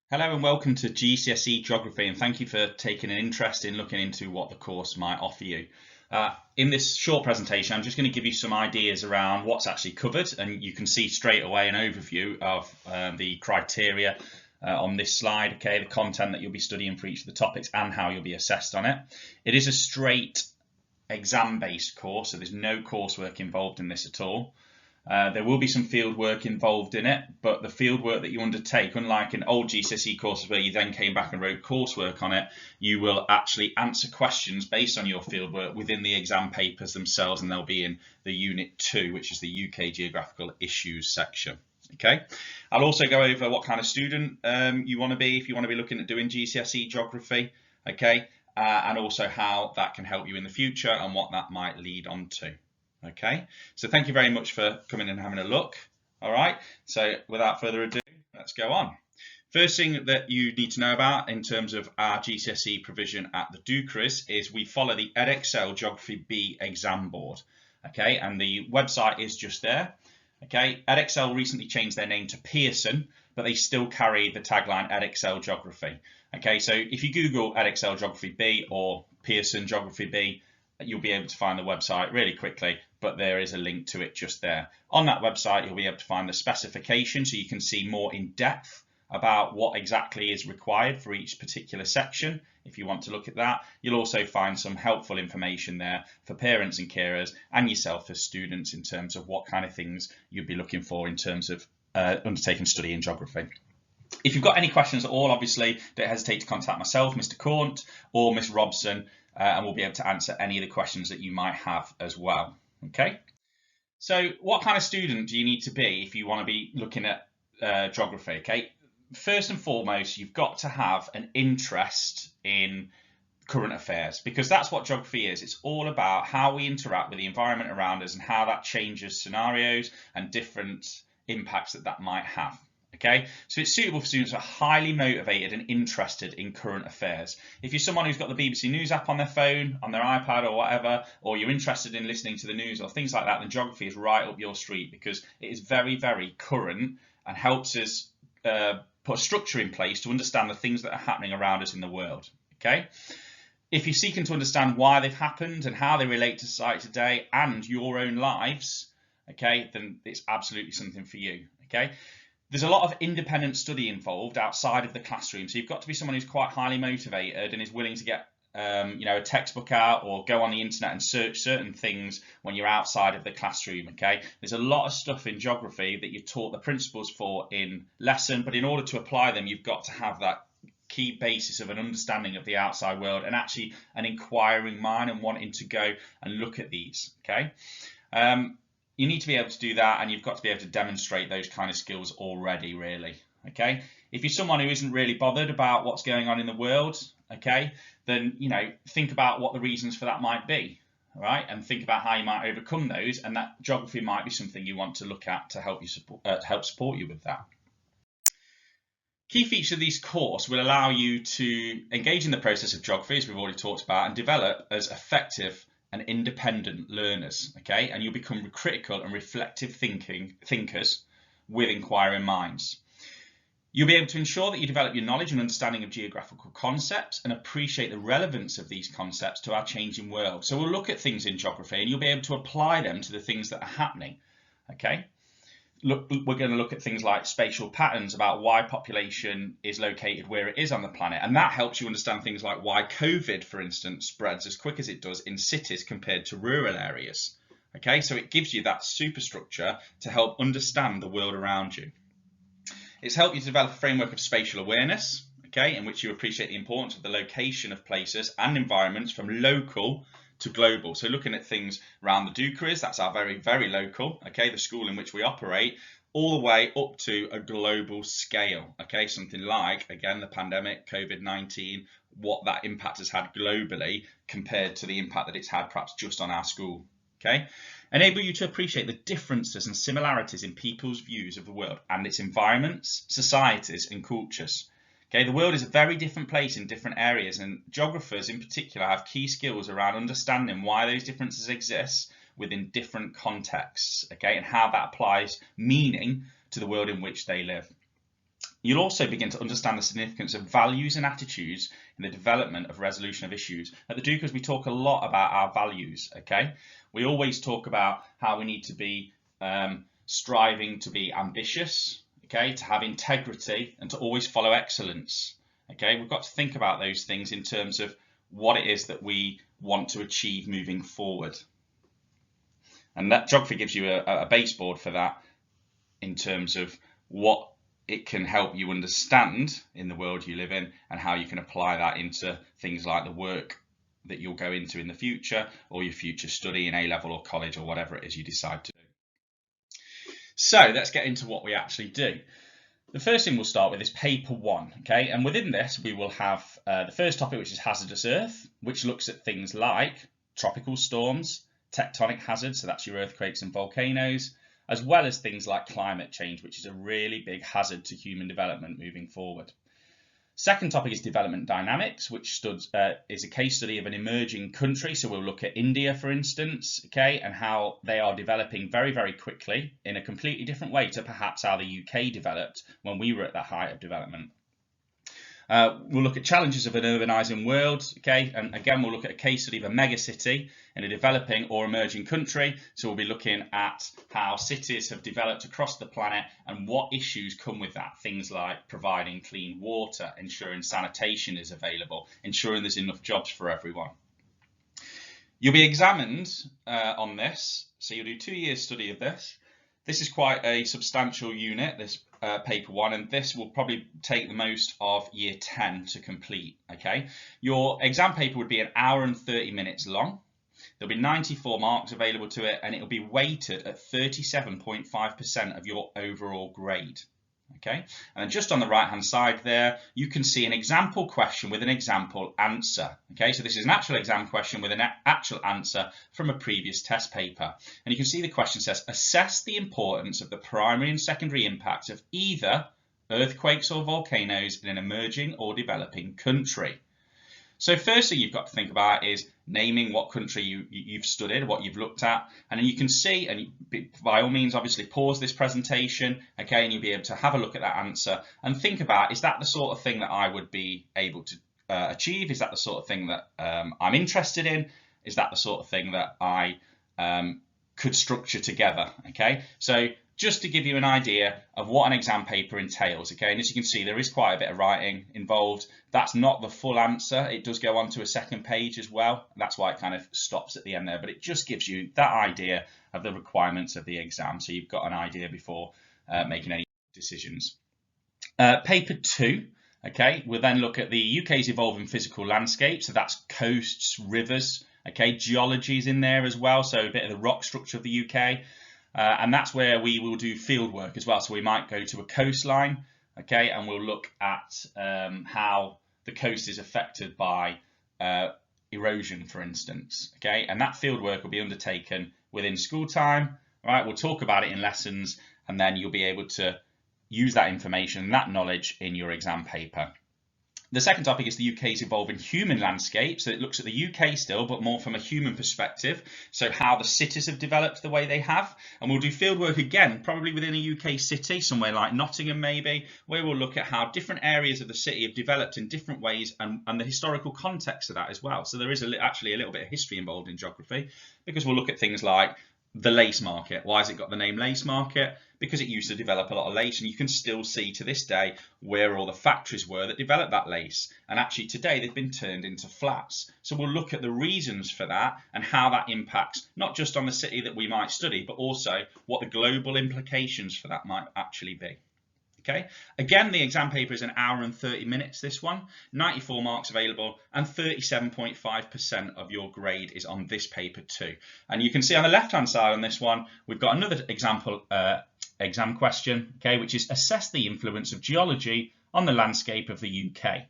Hello and welcome to GCSE Geography, and thank you for taking an interest in looking into what the course might offer you. In this short presentation, I'm just going to give you some ideas around what's actually covered, and you can see straight away an overview of the criteria on this slide, okay, the content that you'll be studying for each of the topics and how you'll be assessed on it. It is a straight exam-based course, so there's no coursework involved in this at all. There will be some field work involved in it, but the field work that you undertake, unlike in old GCSE courses where you then came back and wrote coursework on it, you will actually answer questions based on your field work within the exam papers themselves, and they'll be in the Unit 2, which is the UK Geographical Issues section. Okay, I'll also go over what kind of student you want to be if you want to be looking at doing GCSE Geography, okay, and also how that can help you in the future and what that might lead on to. Okay, so thank you very much for coming and having a look. All right, so without further ado, let's go on. First thing that you need to know about in terms of our GCSE provision at the Dukeries is we follow the Edexcel Geography B exam board. Okay, and the website is just there. Okay, Edexcel recently changed their name to Pearson, but they still carry the tagline Edexcel Geography. Okay, so if you Google Edexcel Geography B or Pearson Geography B, you'll be able to find the website really quickly, but there is a link to it just there. On that website, you'll be able to find the specification, so you can see more in depth about what exactly is required for each particular section. If you want to look at that, you'll also find some helpful information there for parents and carers and yourself as students in terms of what kind of things you'd be looking for in terms of undertaking study in geography. If you've got any questions at all, obviously don't hesitate to contact myself, Mr. Cornt, or Miss Robson, and we'll be able to answer any of the questions that you might have as well. Okay, so what kind of student do you need to be if you want to be looking at geography? Okay, first and foremost, you've got to have an interest in current affairs, because that's what geography is. It's all about how we interact with the environment around us and how that changes scenarios and different impacts that might have. Okay, so it's suitable for students who are highly motivated and interested in current affairs. If you're someone who's got the BBC News app on their phone, on their iPad or whatever, or you're interested in listening to the news or things like that, then geography is right up your street, because it is very, very current and helps us put a structure in place to understand the things that are happening around us in the world. Okay, if you're seeking to understand why they've happened and how they relate to society today and your own lives, okay, then it's absolutely something for you. Okay. There's a lot of independent study involved outside of the classroom, so you've got to be someone who's quite highly motivated and is willing to get a textbook out or go on the internet and search certain things when you're outside of the classroom. Okay, there's a lot of stuff in geography that you're taught the principles for in lesson, but in order to apply them, you've got to have that key basis of an understanding of the outside world and actually an inquiring mind and wanting to go and look at these. Okay. You need to be able to do that, and you've got to be able to demonstrate those kind of skills already, really. Okay, if you're someone who isn't really bothered about what's going on in the world, okay, then think about what the reasons for that might be, all right, and think about how you might overcome those, and that geography might be something you want to look at to help support you with that. Key features of this course will allow you to engage in the process of geography, as we've already talked about, and develop as effective and independent learners, okay, and you'll become critical and reflective thinkers with inquiring minds. You'll be able to ensure that you develop your knowledge and understanding of geographical concepts and appreciate the relevance of these concepts to our changing world. So we'll look at things in geography and you'll be able to apply them to the things that are happening. Okay, we're going to look at things like spatial patterns, about why population is located where it is on the planet, and that helps you understand things like why COVID, for instance, spreads as quick as it does in cities compared to rural areas. Okay, so it gives you that superstructure to help understand the world around you. It's helped you to develop a framework of spatial awareness, okay, in which you appreciate the importance of the location of places and environments from local to global. So looking at things around the Dukeries, that's our very, very local, okay, the school in which we operate, all the way up to a global scale, okay, something like, again, the pandemic, COVID-19, what that impact has had globally compared to the impact that it's had perhaps just on our school, okay. Enable you to appreciate the differences and similarities in people's views of the world and its environments, societies and cultures. Okay, the world is a very different place in different areas, and geographers in particular have key skills around understanding why those differences exist within different contexts, okay, and how that applies meaning to the world in which they live. You'll also begin to understand the significance of values and attitudes in the development of resolution of issues. At the Dukas, we talk a lot about our values, okay? We always talk about how we need to be striving to be ambitious, okay, to have integrity and to always follow excellence, okay? We've got to think about those things in terms of what it is that we want to achieve moving forward. And that geography gives you a baseboard for that in terms of what it can help you understand in the world you live in and how you can apply that into things like the work that you'll go into in the future or your future study in A-level or college or whatever it is you decide to do. So let's get into what we actually do. The first thing we'll start with is paper 1, okay? And within this, we will have the first topic, which is hazardous earth, which looks at things like tropical storms, tectonic hazards, so that's your earthquakes and volcanoes, as well as things like climate change, which is a really big hazard to human development moving forward. Second topic is development dynamics, which is a case study of an emerging country. So we'll look at India, for instance, okay, and how they are developing very, very quickly in a completely different way to perhaps how the UK developed when we were at the height of development. We'll look at challenges of an urbanising world, okay, and again we'll look at a case study of a megacity in a developing or emerging country. So we'll be looking at how cities have developed across the planet and what issues come with that. Things like providing clean water, ensuring sanitation is available, ensuring there's enough jobs for everyone. You'll be examined on this, so you'll do 2 years study of this. This is quite a substantial unit, this paper 1, and this will probably take the most of year 10 to complete, okay? Your exam paper would be 1 hour and 30 minutes long. There'll be 94 marks available to it, and it will be weighted at 37.5% of your overall grade. Okay, and then just on the right hand side there, you can see an example question with an example answer. Okay, so this is an actual exam question with an actual answer from a previous test paper. And you can see the question says, assess the importance of the primary and secondary impacts of either earthquakes or volcanoes in an emerging or developing country. So first thing you've got to think about is naming what country you've studied, what you've looked at, and then you can see, and by all means obviously pause this presentation, okay, and you'll be able to have a look at that answer and think about, is that the sort of thing that I would be able to achieve? Is that the sort of thing that I'm interested in? Is that the sort of thing that I could structure together, okay? So just to give you an idea of what an exam paper entails, okay, and as you can see there is quite a bit of writing involved. That's not the full answer, it does go on to a second page as well. That's why it kind of stops at the end there, but it just gives you that idea of the requirements of the exam, so you've got an idea before making any decisions. Paper 2, okay, we'll then look at the UK's evolving physical landscape, so that's coasts, rivers, okay, geology is in there as well, so a bit of the rock structure of the UK. And that's where we will do field work as well. So we might go to a coastline, okay, and we'll look at how the coast is affected by erosion, for instance, okay, and that field work will be undertaken within school time, right? We'll talk about it in lessons, and then you'll be able to use that information, that knowledge in your exam paper. The second topic is the UK's evolving human landscape. So it looks at the UK still, but more from a human perspective. So how the cities have developed the way they have. And we'll do field work again, probably within a UK city, somewhere like Nottingham maybe, where we'll look at how different areas of the city have developed in different ways and the historical context of that as well. So there is actually a little bit of history involved in geography, because we'll look at things like the lace market. Why has it got the name lace market? Because it used to develop a lot of lace, and you can still see to this day where all the factories were that developed that lace. And actually today they've been turned into flats. So we'll look at the reasons for that and how that impacts not just on the city that we might study, but also what the global implications for that might actually be. Okay, again, the exam paper is 1 hour and 30 minutes, this one, 94 marks available, and 37.5% of your grade is on this paper too. And you can see on the left-hand side on this one, we've got another example exam question, okay, which is assess the influence of geology on the landscape of the UK.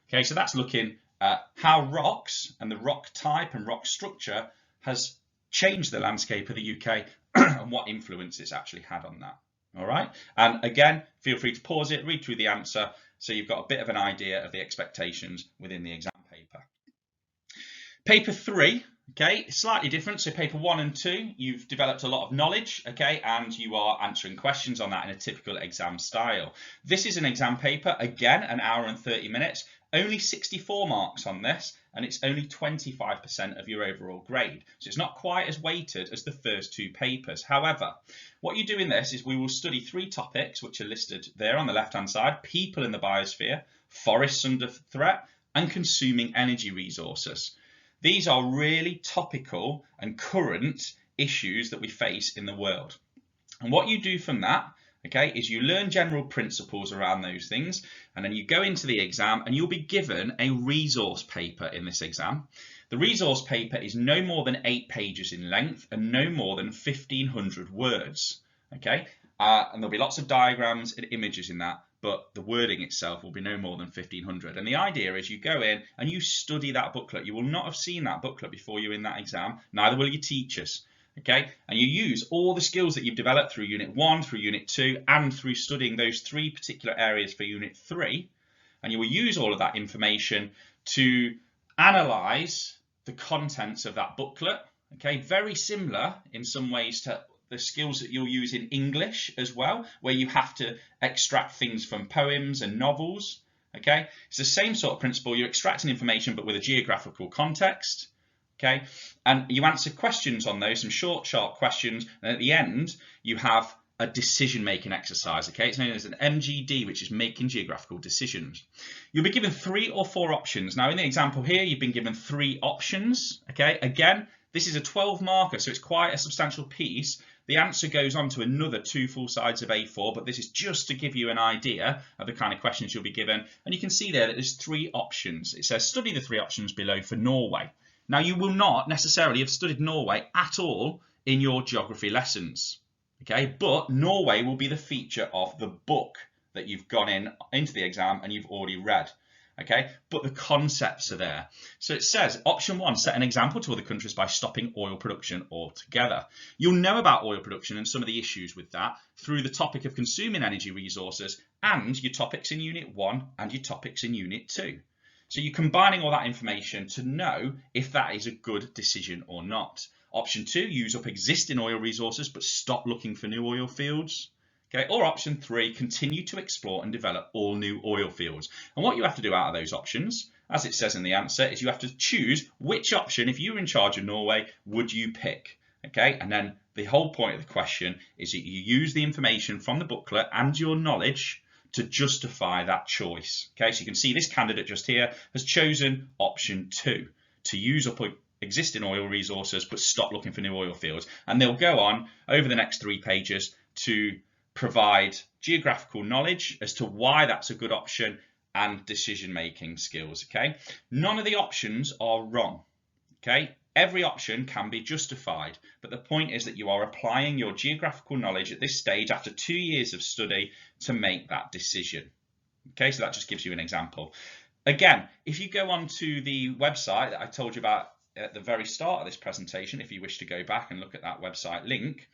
Okay, so that's looking at how rocks and the rock type and rock structure has changed the landscape of the UK and what influence it's actually had on that. All right, and again, feel free to pause it, read through the answer, so you've got a bit of an idea of the expectations within the exam paper. Paper 3, Okay, slightly different. So paper 1 and 2, you've developed a lot of knowledge, okay, and you are answering questions on that in a typical exam style. This is an exam paper, again, an hour and 30 minutes, only 64 marks on this, and it's only 25% of your overall grade. So it's not quite as weighted as the first 2 papers. However, what you do in this is we will study 3 topics, which are listed there on the left-hand side: people in the biosphere, forests under threat, and consuming energy resources. These are really topical and current issues that we face in the world. And what you do from that, okay, is you learn general principles around those things, and then you go into the exam and you'll be given a resource paper in this exam. The resource paper is no more than 8 pages in length and no more than 1,500 words, okay? And there'll be lots of diagrams and images in that, but the wording itself will be no more than 1,500. And the idea is you go in and you study that booklet. You will not have seen that booklet before you're in that exam, neither will your teachers. Okay, and you use all the skills that you've developed through Unit 1, through Unit 2, and through studying those 3 particular areas for Unit 3, and you will use all of that information to analyse the contents of that booklet. Okay, very similar in some ways to the skills that you'll use in English as well, where you have to extract things from poems and novels. Okay, it's the same sort of principle. You're extracting information but with a geographical context. Okay, and you answer questions on those, some short, sharp questions, and at the end you have a decision-making exercise. Okay, it's known as an MGD, which is making geographical decisions. You'll be given 3 or 4 options. Now, in the example here, you've been given 3 options. Okay, again, this is a 12 marker, so it's quite a substantial piece. The answer goes on to another 2 full sides of A4, but this is just to give you an idea of the kind of questions you'll be given. And you can see there that there's 3 options. It says study the 3 options below for Norway. Now, you will not necessarily have studied Norway at all in your geography lessons, okay? But Norway will be the feature of the book that you've gone into the exam and you've already read, okay? But the concepts are there. So it says, option 1, set an example to other countries by stopping oil production altogether. You'll know about oil production and some of the issues with that through the topic of consuming energy resources and your topics in Unit 1 and your topics in Unit 2. So you're combining all that information to know if that is a good decision or not. Option 2, use up existing oil resources but stop looking for new oil fields. Okay, or option 3, continue to explore and develop all new oil fields. And what you have to do out of those options, as it says in the answer, is you have to choose which option, if you were in charge of Norway, would you pick. Okay, and then the whole point of the question is that you use the information from the booklet and your knowledge to justify that choice. Okay, so you can see this candidate just here has chosen option 2, to use up existing oil resources but stop looking for new oil fields. And they'll go on over the next 3 pages to provide geographical knowledge as to why that's a good option and decision-making skills. Okay, none of the options are wrong. Okay, every option can be justified, but the point is that you are applying your geographical knowledge at this stage after 2 years of study to make that decision. Okay, so that just gives you an example. Again, if you go on to the website that I told you about at the very start of this presentation, if you wish to go back and look at that website link,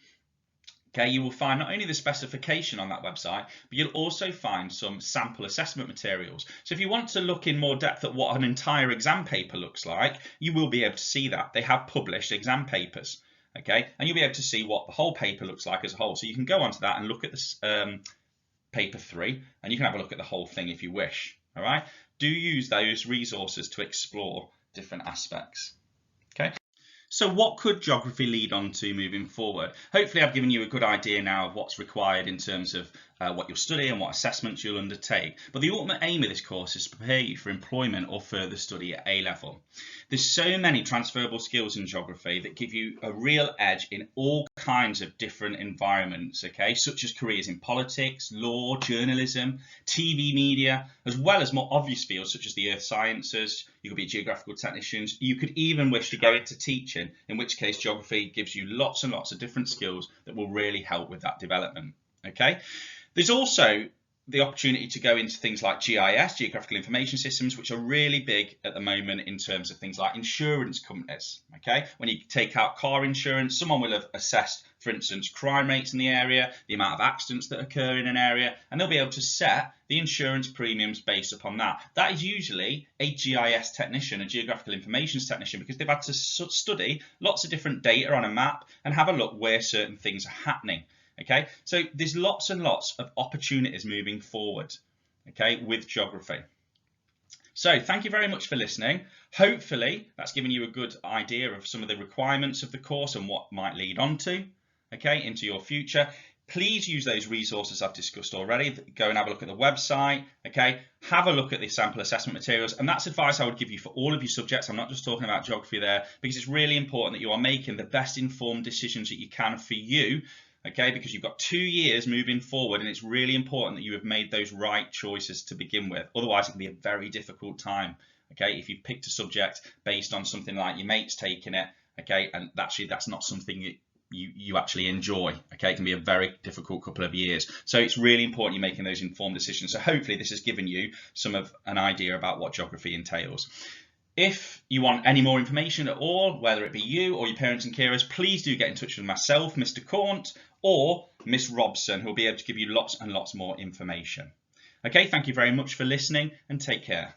okay, you will find not only the specification on that website, but you'll also find some sample assessment materials. So if you want to look in more depth at what an entire exam paper looks like, you will be able to see that. They have published exam papers, okay, and you'll be able to see what the whole paper looks like as a whole. So you can go onto that and look at this paper 3, and you can have a look at the whole thing if you wish. All right, do use those resources to explore different aspects. Okay. So what could geography lead on to moving forward? Hopefully I've given you a good idea now of what's required in terms of what you'll study and what assessments you'll undertake. But the ultimate aim of this course is to prepare you for employment or further study at A level. There's so many transferable skills in geography that give you a real edge in all kinds of different environments, okay, such as careers in politics, law, journalism, TV media, as well as more obvious fields such as the earth sciences. You could be geographical technicians. You could even wish to go into teaching, in which case geography gives you lots and lots of different skills that will really help with that development. Okay, there's also the opportunity to go into things like GIS, Geographical Information Systems, which are really big at the moment in terms of things like insurance companies. Okay, when you take out car insurance, someone will have assessed, for instance, crime rates in the area, the amount of accidents that occur in an area, and they'll be able to set the insurance premiums based upon that. That is usually a GIS technician, a Geographical Information technician, because they've had to study lots of different data on a map and have a look where certain things are happening. Okay, so there's lots and lots of opportunities moving forward, okay, with geography. So thank you very much for listening. Hopefully that's given you a good idea of some of the requirements of the course and what might lead on to, okay, into your future. Please use those resources I've discussed already. Go and have a look at the website, okay? Have a look at the sample assessment materials, and that's advice I would give you for all of your subjects. I'm not just talking about geography there, because it's really important that you are making the best informed decisions that you can for you, okay? Because you've got 2 years moving forward, and it's really important that you have made those right choices to begin with. Otherwise, it can be a very difficult time, okay? If you've picked a subject based on something like your mate's taking it, okay, and actually that's not something you actually enjoy, okay? It can be a very difficult couple of years. So it's really important you're making those informed decisions. So hopefully this has given you some of an idea about what geography entails. If you want any more information at all, whether it be you or your parents and carers, please do get in touch with myself, Mr. Cornt, or Miss Robson, who will be able to give you lots and lots more information. Okay, thank you very much for listening, and take care.